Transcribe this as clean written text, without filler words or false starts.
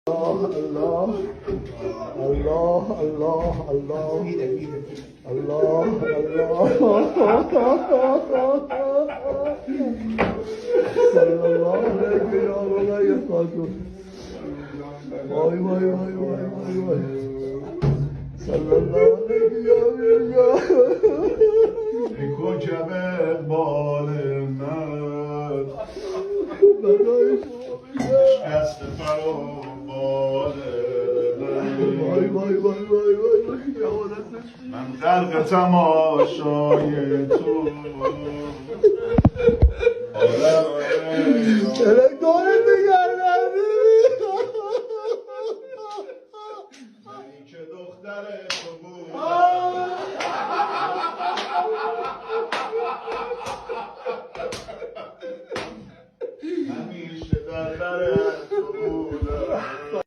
الله الله الله الله الله صلى الله عليك يا مولاي خاتم واي واي واي واي واي واي صلى الله عليك يا کوچم اقبال من برای شکست فرامال وای وای وای وای وای من غرق تماشای تو دلک دارت بگرد